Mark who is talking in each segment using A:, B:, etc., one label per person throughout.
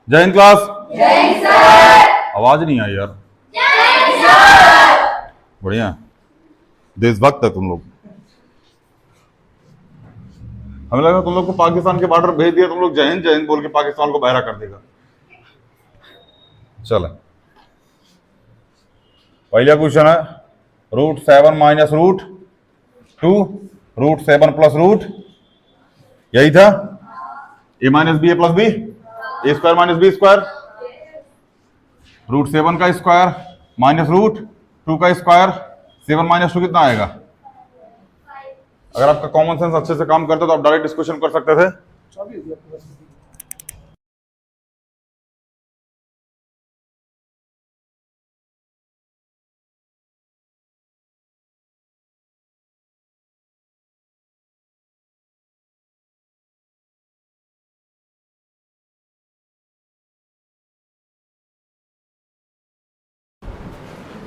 A: जय हिंद क्लास।
B: जय हिंद सर।
A: आवाज नहीं आई यार।
B: जय हिंद सर।
A: बढ़िया, देशभक्त है तुम लोग। हमें लगा तुम लोग को पाकिस्तान के बॉर्डर भेज दिया, तुम लोग जय हिंद बोल के पाकिस्तान को बहरा कर देगा। चलो, पहला क्वेश्चन है √7 माइनस √2 √7 प्लस रूट, यही था। ए minus B A plus B, A square minus B square, √7 का स्क्वायर माइनस √2 का स्क्वायर, 7 माइनस 2 कितना आएगा? अगर आपका कॉमन सेंस अच्छे से काम करता तो आप डायरेक्ट डिस्कशन कर सकते थे।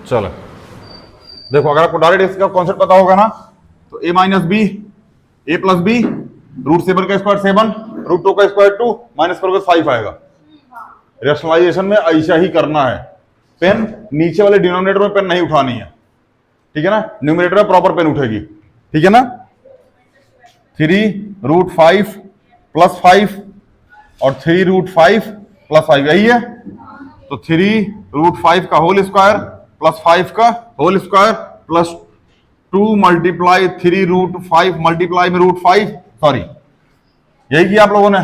A: चलो देखो, अगर आपको डायरेक्ट इसका कॉन्सेप्ट पता होगा ना, तो ए minus B A plus B, √7 का स्क्वायर 7, √2 का स्क्वायर 2, माइनस करोगे 5 आएगा। रेशनलाइजेशन में ऐसा ही करना है। पेन नीचे वाले डिनोमिनेटर में पेन नहीं उठानी है, ठीक है ना। न्यूमिनेटर में प्रॉपर पेन उठेगी, ठीक है ना। 3√5 प्लस 5 और 3√5 प्लस 5, यही है। तो 3√5 का होल स्क्वायर प्लस 5 का whole square plus 2 multiply 3√5 multiply में √5, सॉरी यही किया आप लोगों ने।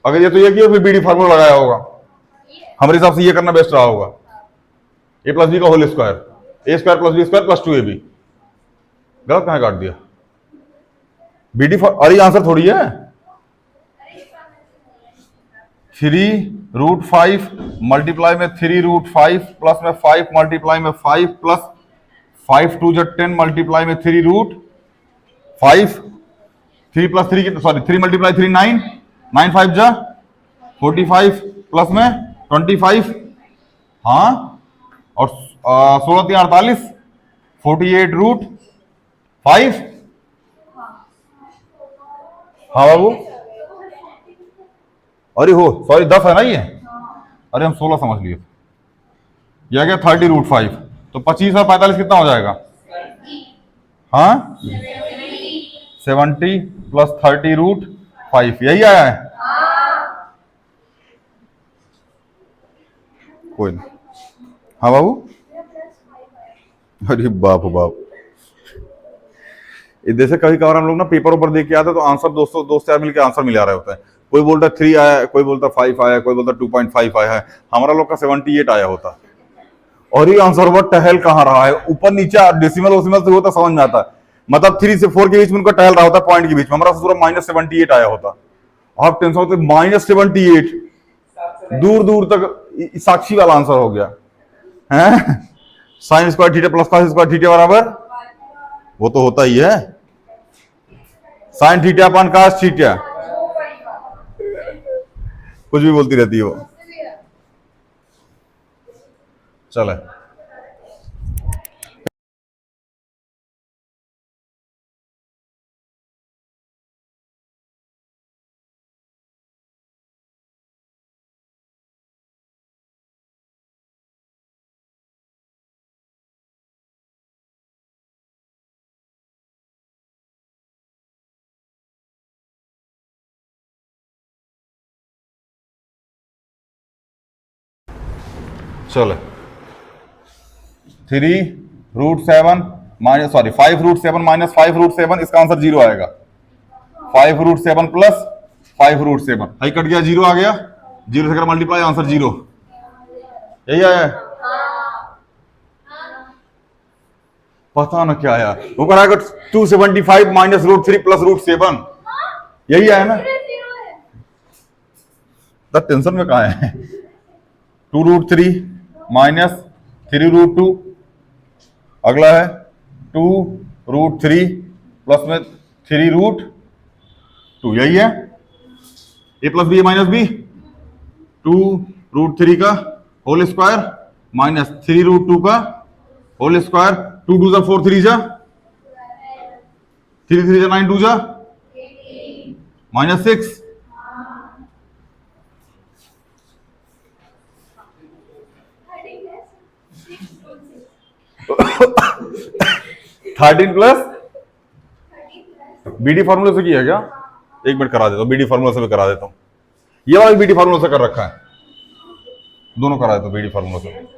A: अगर ये तो ये किया, फिर बीडी फार्मूला लगाया होगा। हमारे हिसाब से ये करना बेस्ट रहा होगा। ए प्लस बी का whole square, A square plus B square plus 2ab। गलत कहां काट दिया? बीडी अरे आंसर थोड़ी है। 3√5 मल्टीप्लाई में 3√5 प्लस में 5 मल्टीप्लाई में 5 प्लस 5 2 जो 10 मल्टीप्लाई में 3√5, 3 प्लस 3 सॉरी 3 मल्टीप्लाई 3 9, 9 5 जा 45 प्लस में 25, हाँ, और 16 3 48, 48√5। हाँ बाबू, अरे हो सॉरी 10 है ना ये, अरे हम 16 समझ लिए। यह आ गया 30√5, तो 25 और 45 कितना हो जाएगा? हाँ 70 प्लस 30√5, यही आया है। कोई नहीं। हाँ बाबू, अरे बाप बाप, जैसे कभी कभार हम लोग ना पेपर ऊपर देख के आते तो आंसर दोस्त यार मिलकर आंसर मिला रहे होते हैं। कोई बोलता 3 आया है, कोई बोलता 5 आया है, कोई बोलता 2.5 आया है। हमारा लोग का 78 आया होता, और ये आंसर वो टहल कहाँ रहा है, ऊपर नीचे डेसिमल ओसिमल से होता समझ में आता है। मतलब 3 से 4 के बीच में उनका टहल रहा होता, पॉइंट के बीच में। हमारा पूरा -78 आया होता। आप टेंशन होते -78, दूर दूर तक साक्षी वाला आंसर हो गया है। Sine square theta plus cos square theta बराबर, वो तो होता ही है, साइन थीटा अपन कॉस थीटा, कुछ भी बोलती रहती है वो। चले चले 3√7 माइनस सॉरी 5√7 माइनस 5√7, इसका आंसर 0 आएगा। 5√7 प्लस 5√7, हाई कट गया, 0 आ गया। 0 से मल्टीप्लाई, आंसर 0, यही आया है। पता ना क्या आया, ऊपर आएगा 275 माइनस √3 प्लस √7, यही आया ना। तब टेंशन में कहा है? 2√3 माइनस 3√2, अगला है 2√3 प्लस में 3√2, यही है। ए प्लस बी माइनस बी, 2√3 का होल स्क्वायर माइनस 3√2 का होल स्क्वायर, 2 2 जा 4 3 जा 3 3 जा 9 2 जा -6, 13 प्लस बीडी फार्मूले से किया क्या? एक मिनट करा देता हूँ, बीडी फार्मूला से भी करा देता हूँ। ये वाला बीडी फार्मूला से कर रखा है, दोनों करा देता हूँ बीडी फार्मूला से।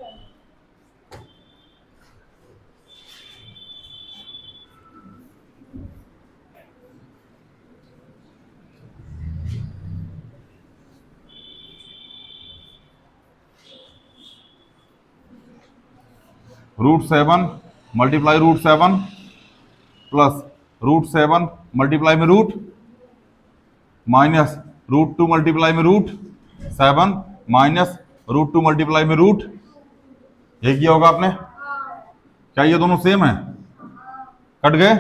A: √7 मल्टीप्लाई √7 प्लस √7 मल्टीप्लाई में रूट माइनस √2 मल्टीप्लाई में √7 माइनस √2 मल्टीप्लाई में रूट। यही किया होगा आपने। क्या ये दोनों सेम है? कट गए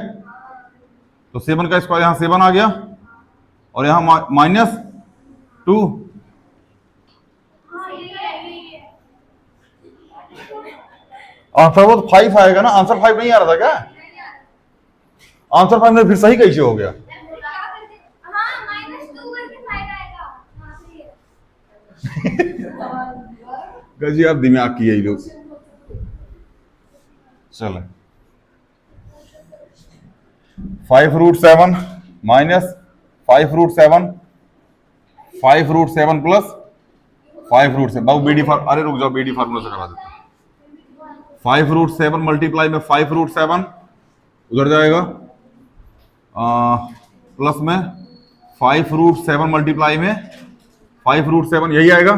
A: तो 7 का स्क्वायर यहां 7 आ गया और यहां -2। आंसर वो 5 आएगा ना, आंसर 5 नहीं आ रहा था क्या? आंसर 5 में फिर सही कैसे हो गया? गजी आप दिमाग की यही लोग। चलो 5√7 माइनस 5√7 5√7 प्लस 5√7। बाबू बीडी फार्म, अरे रुक जाओ, बीडी फार्मूला से करा देते हैं। 5√7 मल्टीप्लाई में 5√7 उधर जाएगा, प्लस में 5√7 मल्टीप्लाई में 5√7 यही आएगा।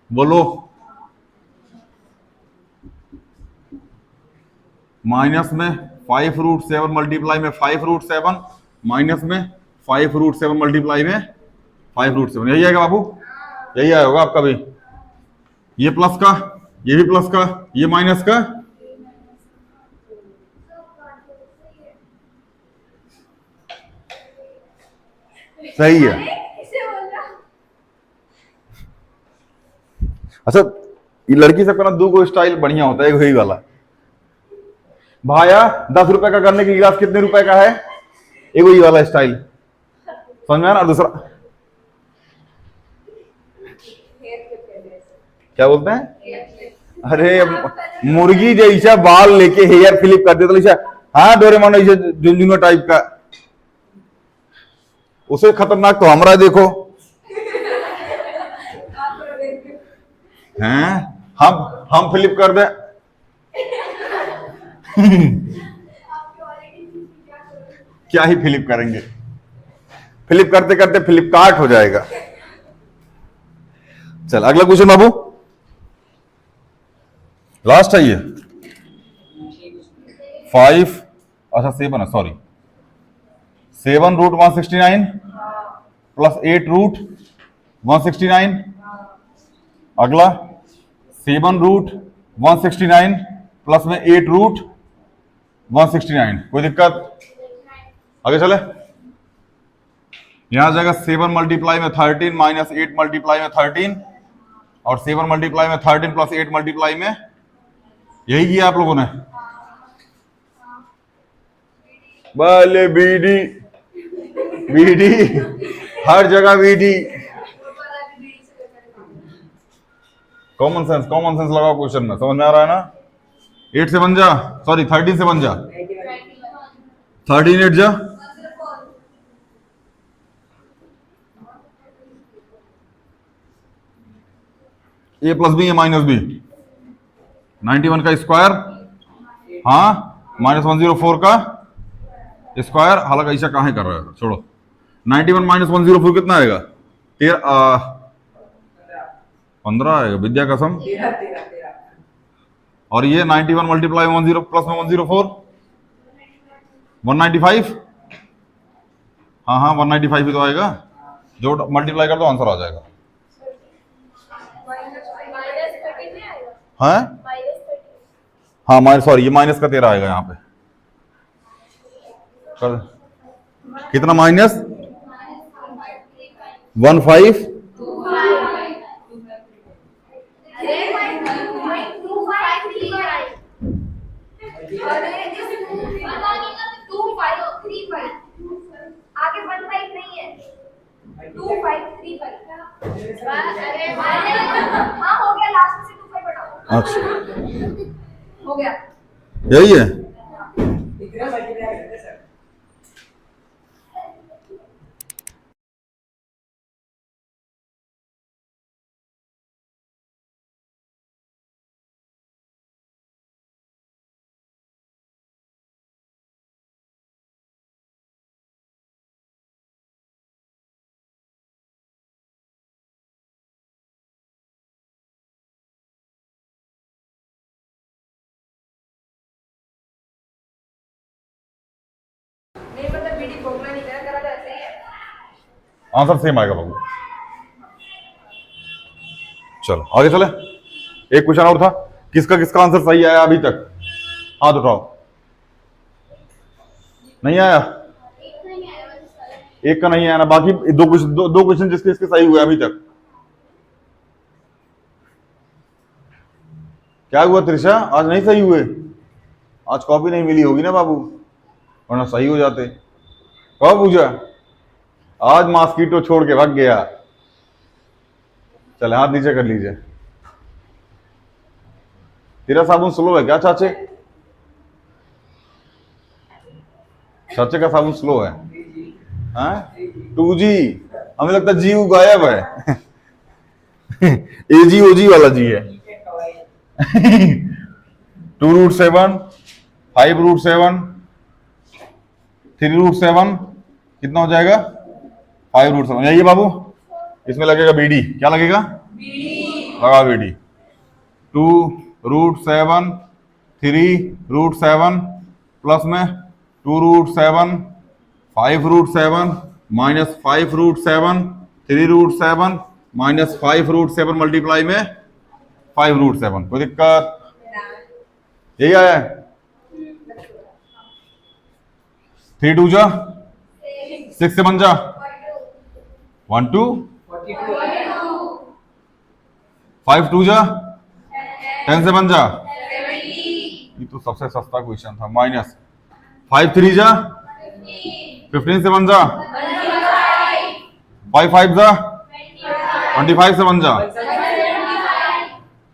A: बोलो माइनस में 5√7 मल्टीप्लाई में 5√7 माइनस में 5√7 मल्टीप्लाई में 5√7 यही आएगा बाबू, यही आया होगा आपका भी। ये प्लस का, ये भी प्लस का, ये माइनस का। सही है। अच्छा ये लड़की सबका ना 2 स्टाइल बढ़िया होता है। एक वही वाला भाया 10 रुपए का करने की गिलास कितने रुपए का है, एक वही वाला स्टाइल समझ में आया ना। और दूसरा क्या बोलते हैं, अरे मुर्गी जैसा बाल लेके हेयर फ्लिप कर देता। हाँ डोरेमोन ऐसे झुनझुना टाइप का, उसे खतरनाक तो हमारा देखो हैं। हम फ्लिप कर दे क्या ही फ्लिप करेंगे, फ्लिप करते करते फ्लिपकार्ट हो जाएगा। चल अगला क्वेश्चन बाबू, लास्ट है ये 5, अच्छा 7 है, सॉरी 7√169 प्लस 8√169। अगला 7√169 प्लस में 8√169। कोई दिक्कत? आगे चले। यहां जाएगा 7 मल्टीप्लाई में 13 माइनस 8 मल्टीप्लाई में 13 और 7 मल्टीप्लाई में 13 प्लस 8 मल्टीप्लाई में, यही किया आप लोगों ने। भले बीडी बीडी हर जगह बीडी। कॉमन सेंस लगाओ क्वेश्चन में, समझ में आ रहा है ना। 8 से बन जा, सॉरी 13 से बन जा, 13 8 जा, ए प्लस बी या माइनस बी। 91 का स्क्वायर, हाँ -104 का स्क्वायर। हालांकि ऐसा कहाँ कर रहा है, छोड़ो। 91 - 104 कितना आएगा? 15 आएगा, विद्या कसम। और ये 91 मल्टीप्लाई 10 प्लस में 104 195। हाँ हाँ 195 ही तो आएगा, जो मल्टीप्लाई कर दो आंसर आ जाएगा। हाँ हाँ माइनस, सॉरी ये माइनस का 13 आएगा यहाँ पे। कर कितना माइनस 15
B: आगे 15 नहीं है, 2535। हाँ हो गया, लास्ट से 25 बढ़ाओ।
A: अच्छा
B: हो गया,
A: यही है। आंसर सेम आएगा बाबू। चलो आगे चले। एक क्वेश्चन और था, किसका किसका आंसर सही आया अभी तक? हाथ उठाओ। नहीं आया? एक का नहीं आया ना, बाकी दो क्वेश्चन जिसके इसके सही हुए अभी तक। क्या हुआ त्रिशा, आज नहीं सही हुए? आज कॉपी नहीं मिली होगी ना बाबू, वरना सही हो जाते। कब पूछा? आज मॉस्किटो छोड़ के भाग गया। चले हाथ नीचे कर लीजिए। तेरा साबुन स्लो है क्या चाचे? चाचे का साबुन स्लो है? हाँ 2G, हमें लगता है जी गायब है। एजी ओजी वाला जी है। 2√7, 5√7, 3√7 कितना हो जाएगा? 5√7। यही है बाबू, इसमें लगेगा बीडी। क्या लगेगा? लगा बीडी। 2√7, 3√7 प्लस में 2√7, 5√7 माइनस 5√7, 3√7 माइनस 5√7 मल्टीप्लाई में 5√7। कोई दिक्कत? यही आया है। 3 2 जा 6 से बन जा 1 2, 5 2 जा 10 से बन जा। ये तो सबसे सस्ता क्वेश्चन था। माइनस 5 3 जा 15 से बन जा। 5 5 जा 25 से बन जा।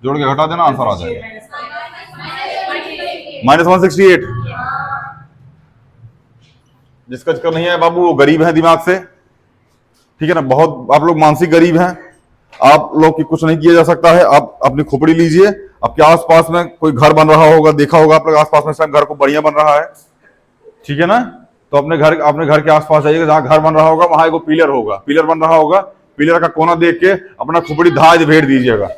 A: जोड़ के घटा देना, आंसर आ जाएगा -168। जिसका जिक्र नहीं है बाबू वो गरीब है दिमाग से, ठीक है ना। बहुत आप लोग मानसिक गरीब हैं, आप लोग की कुछ नहीं किया जा सकता है। आप अपनी खोपड़ी लीजिए, आपके आसपास में कोई घर बन रहा होगा, देखा होगा आप लोग आसपास में सब घर को बढ़िया बन रहा है, ठीक है ना। तो अपने घर के आसपास जाइएगा, जहां घर बन रहा होगा वहां एगो पिलर होगा, पिलर बन रहा होगा, पिलर का कोना देख के अपना खोपड़ी धाज भेड़ दीजिएगा।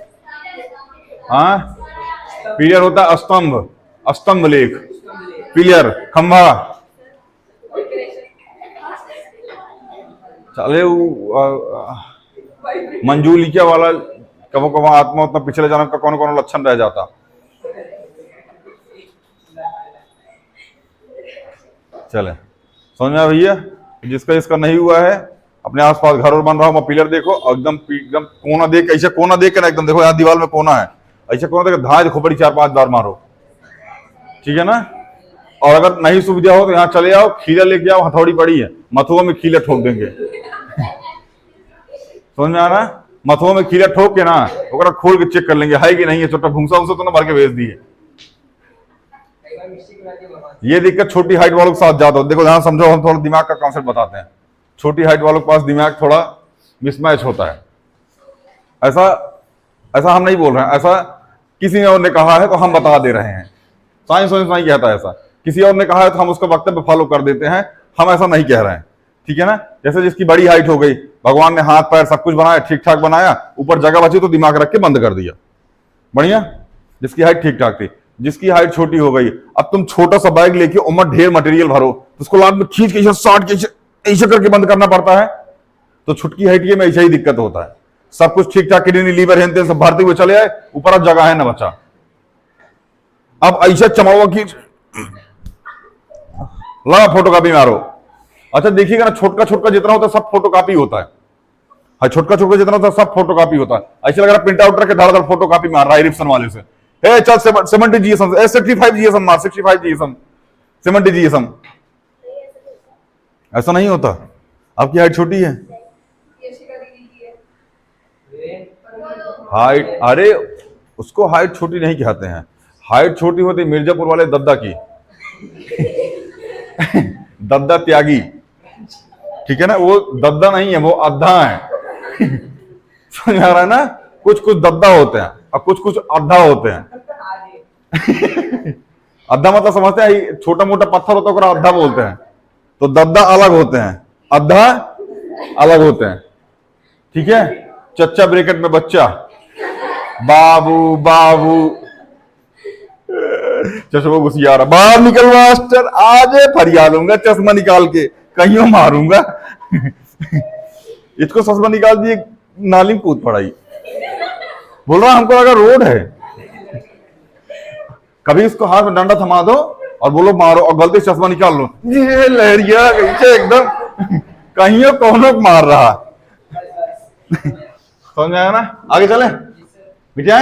A: हाँ, पिलर होता है स्तंभ, स्तंभ लेख, पिलर खंभा। चले मंजूलिका वाला कबो कबो आत्मा उतना पिछले जन्म का कौन कौन लक्षण रह जाता। चले समझ में भैया। जिसका इसका नहीं हुआ है, अपने आसपास घर और बन रहा हो, पिलर देखो, एकदम कोना देख, ऐसे कोना देख के ना एकदम देखो, यहाँ दीवार में कोना है, ऐसे कोना देख धाज खोपड़ी 4-5 बार मारो, ठीक है ना। और अगर नहीं सुविधा हो तो यहाँ चले आओ, खीला लेके आओ, हथौड़ी पड़ी है, मथुआ में खीला ठोक देंगे। समझ में आ रहा है? मथुआ में खीला ठोक के ना ओकरा खोल के चेक कर लेंगे है कि नहीं है, छोटा भूसा उसा तो ना भर के भेज दिए। ये दिक्कत छोटी हाइट वालों के साथ ज्यादा हो। देखो ध्यान समझो, हम थोड़ा दिमाग का कॉन्सेप्ट बताते हैं। छोटी हाइट वालों के पास दिमाग थोड़ा मिसमैच होता है। ऐसा हम नहीं बोल रहे हैं, ऐसा किसी और ने कहा है तो हम बता दे रहे हैं। साइंस नहीं कहता है ऐसा, किसी और ने कहा है तो हम उसका वक्तव्य फॉलो कर देते हैं, हम ऐसा नहीं कह रहे हैं, ठीक है ना। जैसे जिसकी बड़ी हाइट हो गई, भगवान ने हाथ पैर सब कुछ बनाया, ठीक ठाक बनाया, ऊपर जगह बची तो दिमाग रख के बंद कर दिया, बढ़िया। जिसकी हाइट ठीक ठाक थी। जिसकी हाइट छोटी हो गई, अब तुम छोटा सा बैग लेके उम्र ढेर मटेरियल भरो तो उसको लाद में खींच के 60 के ऐसे करके बंद करना पड़ता है। तो छुटकी हाइट में ऐसा ही दिक्कत होता है। सब कुछ ठीक ठाक, किडनी लीवर हेन सब भरते हुए चले आए, ऊपर अब जगह है ना बचा। अब ऐसा चमावा की लगा फोटोकॉपी मारो। अच्छा देखिएगा ना, छोटका छोटका जितना होता है सब फोटोकॉपी होता है। छोटका छोटका जितना होता है सब फोटोकॉपी होता है। ऐसे लग रहा है प्रिंट आउट करके धड़ धड़ फोटोकॉपी मार रहा है रिप्सन वाले से। ए चल 70 जीएसएम 65 जीएसएम मार, 65 जीएसएम 70 जीएसएम। ऐसा नहीं होता। आपकी हाइट छोटी है, हाइट, अरे उसको हाइट छोटी नहीं कहते हैं। हाइट छोटी होती मिर्जापुर वाले दद्दा की। दद्दा त्यागी, ठीक है ना। वो दद्दा नहीं है, वो अद्धा है। समझ आ रहा है ना। कुछ कुछ दद्दा होते हैं और कुछ कुछ अद्धा होते हैं। अद्धा मतलब समझते हैं, छोटा मोटा पत्थर होता है उसको अद्धा बोलते हैं। तो दद्दा अलग होते हैं, अद्धा अलग होते हैं, ठीक है। चच्चा ब्रैकेट में बच्चा, बाबू बाबू, चश्मा घुसिया रहा, बाहर निकल मास्टर, आज फरिया लूंगा चश्मा निकाल के कहीं मारूंगा। इसको ससुर निकाल दिए, नाली में कूद पड़ाई। बोल रहा हमको लगा रोड है। कभी इसको हाथ में डंडा थमा दो और बोलो मारो, और गलती से चश्मा निकाल लो, ये लहरिया कैसे एकदम कहीं कौन मार रहा। समझ आया ना? आगे चले बिटिया,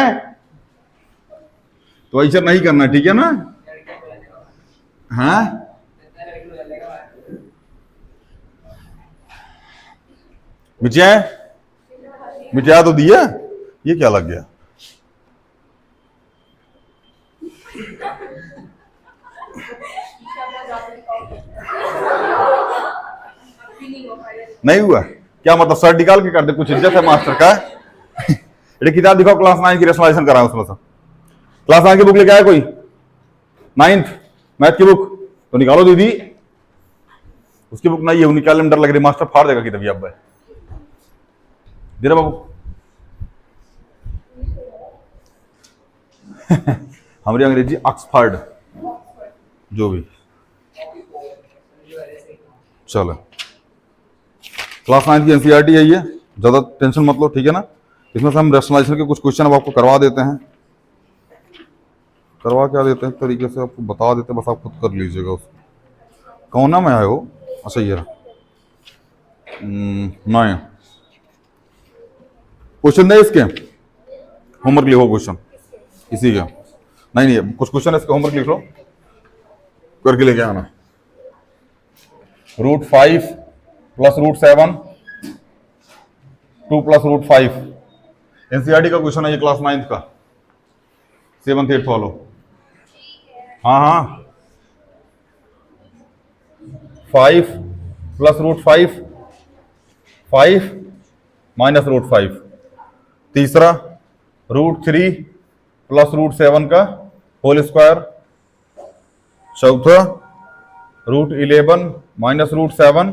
A: तो ऐसा नहीं करना, ठीक है ना? हाँ बिटिया, बिटिया तो दिया, ये क्या लग गया? नहीं हुआ क्या? मतलब शर्ट निकाल के कर दे, कुछ इज्जत है मास्टर का? ये किताब दिखाओ, क्लास 9 की रेशनलाइजेशन कराए उसमें से। क्लास 9 की बुक लेके आया कोई? 9th मैथ की बुक तो निकालो दीदी। उसकी बुक नहीं है, वो निकालने में डर लग रही, मास्टर फाड़ देगा किताब। अब दे रहे बाबू। हमारी अंग्रेजी ऑक्सफर्ड जो भी। चलो क्लास 9 की एनसीईआरटी है ये, ज्यादा टेंशन मत लो, ठीक है ना? इसमें से हम रेशनलाइजेशन के कुछ क्वेश्चन अब आपको करवा देते हैं। करवा क्या देते हैं तरीके से आपको बता देते हैं, बस आप खुद कर लीजिएगा। उसको कौन में आए हो? अच्छा ये नहीं क्वेश्चन नहीं इसके, होमवर्क लिखो क्वेश्चन इसी के। नहीं कुछ क्वेश्चन इसके होमवर्क लिख लो, करके लेके आना। √5 + √7 2 + √5 एनसीईआरटी का क्वेश्चन है ये, क्लास 9th का, 7th 8th वालों। हाँ 5 + √5 5 - √5। तीसरा √3 + √7 का होल स्क्वायर। चौथा √11 - √7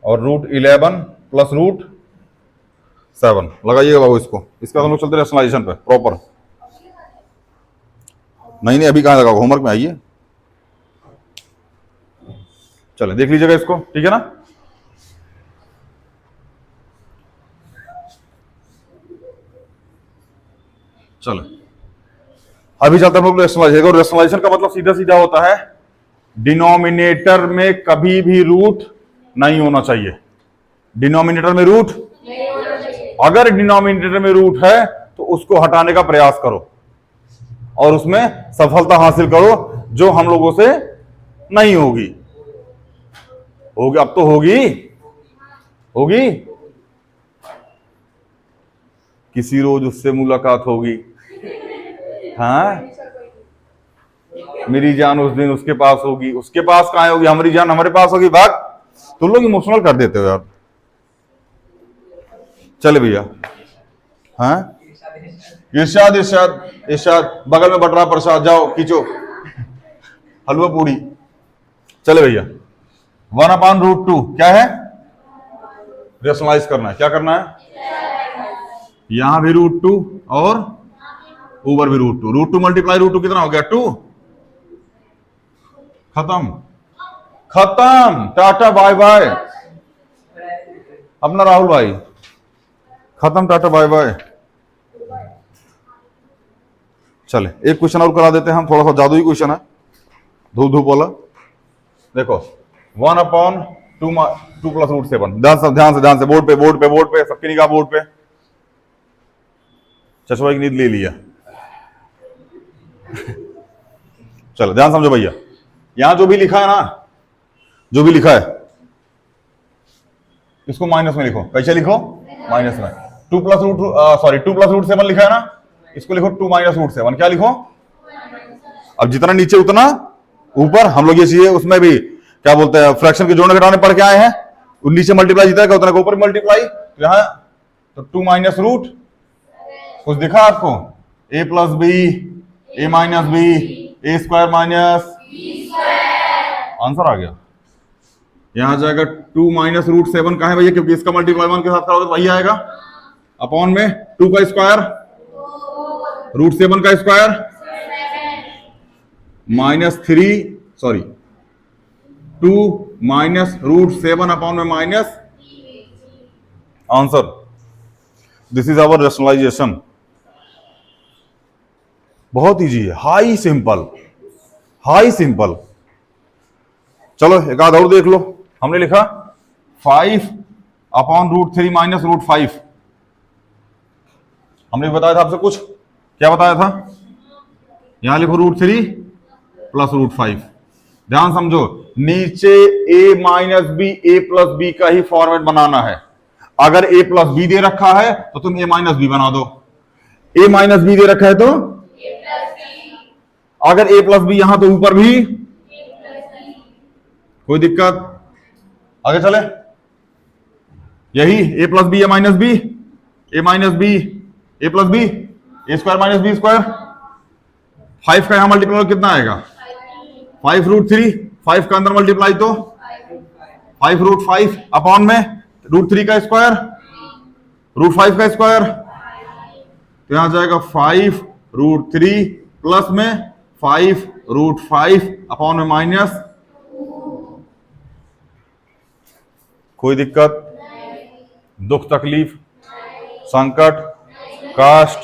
A: और √11 + √7। लगाइएगा बाबू इसको। इसका हम लोग चलते रेशनलाइजेशन पे प्रॉपर। नहीं अभी कहाँ लगा, होमवर्क में आइए। चले देख लीजिएगा इसको, ठीक है ना? चलो अभी चलते हम लोग रेशनलाइजेशन। रेशनलाइजेशन का मतलब सीधा सीधा होता है डिनोमिनेटर में कभी भी रूट नहीं होना चाहिए। डिनोमिनेटर में रूट, अगर डिनोमिनेटर में रूट है तो उसको हटाने का प्रयास करो और उसमें सफलता हासिल करो, जो हम लोगों से नहीं होगी। होगी अब तो होगी, होगी किसी रोज उससे मुलाकात होगी। हाँ मेरी जान उस दिन उसके पास होगी। उसके पास कहाँ होगी? हमारी जान हमारे पास होगी। भाग, तुम लोग इमोशनल कर देते हो यार। चले भैया। हाँ इरशाद इरशाद इरशाद, बगल में बट रहा प्रसाद, जाओ खींचो हलवा पूरी। चले भैया 1/√2 क्या है? रेशनलाइज करना है। क्या करना है? यहां भी √2 और ऊपर भी √2। √2 × √2 कितना हो गया? 2। खत्म खत्म, टाटा बाय बाय। अपना राहुल भाई खत्म, टाटा बाय बाय। चले एक क्वेश्चन और करा देते हैं हम, थोड़ा सा जादुई क्वेश्चन है, धूप धूप वाला। देखो 1/2 + √7। ध्यान से बोर्ड पे सबकी निगाह बोर्ड पे। चशमा की नींद ले लिया। चलो ध्यान समझो भैया, यहां जो भी लिखा है ना, जो भी लिखा है इसको माइनस में लिखो। कैसे लिखो? माइनस में। 2 + √7 लिखा है ना, इसको लिखो 2 - √7। क्या लिखो? अब जितना नीचे उतना ऊपर। हम लोग ये चाहिए उसमें भी क्या बोलते हैं, फ्रैक्शन के जोड़ने घटाने पढ़ के आए हैं। नीचे मल्टीप्लाई जितना का उतना ऊपर मल्टीप्लाई। तो यहां तो 2 - √, कुछ दिखा आपको? a + b, a - b, a² - answer आ गया। यहां जाएगा 2 - √7 का है भैया, क्योंकि इसका मल्टीप्लाई 1 के साथ करोगे तो वही आएगा। अपॉन में 2 का स्क्वायर √7 का स्क्वायर -3 2 - √7 अपॉन में answer, this is our rationalization. बहुत इजी है, हाई सिंपल, हाई सिंपल। चलो एक आध और देख लो। हमने लिखा 5/√3 माइनस √5। हमने बताया था आपसे कुछ, क्या बताया था? यहां लिखो √3 प्लस √5। ध्यान समझो, नीचे a minus B, A plus B का ही फॉर्मेट बनाना है। अगर a प्लस बी दे रखा है तो तुम a माइनस बी बना दो। a माइनस बी दे रखा है तो अगर a प्लस बी यहां तो ऊपर भी, कोई दिक्कत? आगे चले, यही a plus B, a minus B, a minus B, a plus B, A square minus B square. 5 का यहां मल्टीप्लाई कितना आएगा? 5√3। 5 का अंदर मल्टीप्लाई तो 5√5 अपॉन में √3 का स्क्वायर, √5 का स्क्वायर, तो यहां जाएगा 5√3 प्लस में 5√5 अपॉन में माइनस। कोई दिक्कत, दुख तकलीफ, संकट, कास्ट?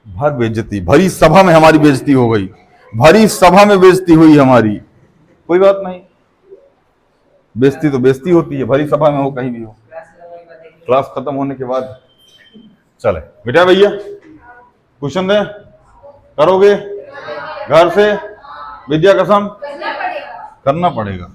A: भर बेइज्जती, भरी सभा में हमारी बेइज्जती हो गई, भरी सभा में बेइज्जती हुई हमारी। कोई बात नहीं, बेइज्जती तो बेइज्जती होती है, भरी सभा में हो कहीं भी हो। क्लास खत्म होने के बाद चले बेटा भैया, क्वेश्चन दे, करोगे घर से? विद्या कसम करना पड़ेगा।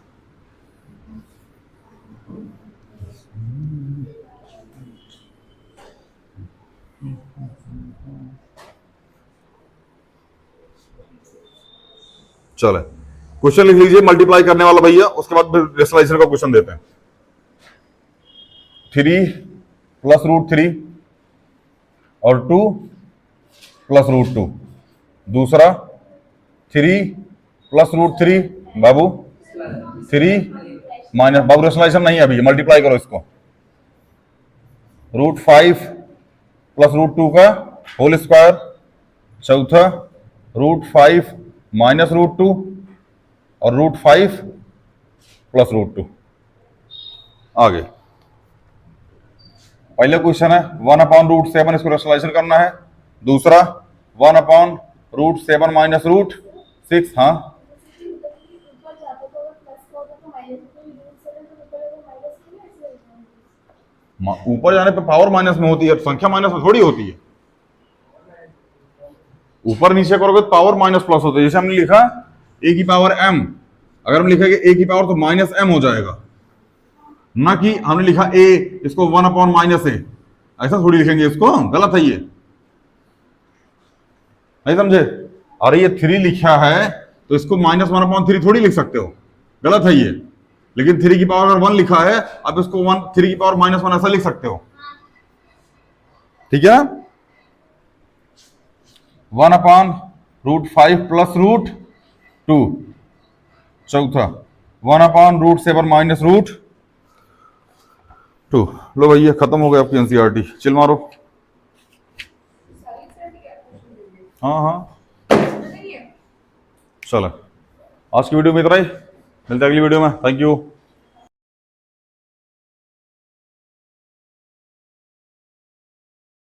A: चले क्वेश्चन लिख लीजिए, मल्टीप्लाई करने वाला भैया, उसके बाद फिर रेशनलाइजेशन का क्वेश्चन देते हैं। 3 प्लस √3 और 2 प्लस √2। दूसरा 3 प्लस √3 बाबू, 3 माइनस, बाबू रेशनलाइजेशन नहीं है अभी, मल्टीप्लाई करो इसको। √5 प्लस √2 का होल स्क्वायर। चौथा √5 माइनस √2 और √5 प्लस √2। आगे पहले क्वेश्चन है 1/√7, इसको रेशनलाइजेशन करना है। दूसरा 1/√7 माइनस √6। हाँ, ऊपर जाने पे पावर माइनस में होती है, संख्या माइनस में थोड़ी होती है। ऊपर नीचे करोगे तो पावर माइनस प्लस होता है। जैसे हमने लिखा a की पावर m, अगर हम लिखेंगे a की पावर तो माइनस m हो जाएगा, ना कि हमने लिखा a, इसको 1/-a, ऐसा थोड़ी लिखेंगे इसको, गलत है ये, नहीं समझे? अरे ये 3 लिखा है तो इसको -1/3 थोड़ी लिख सकते हो, गलत है ये। लेकिन 3 की पावर अगर 1 लिखा है, अब इसको 3 की पावर -1 ऐसा लिख सकते हो, ठीक है? 1/√5 प्लस √2। चौथा 1/√7 माइनस √2। लो भैया खत्म हो गया आपकी एनसीईआरटी, चिल मारो। हाँ हाँ चलो, आज की वीडियो में इतना ही, मिलते हैं अगली वीडियो में। Thank you.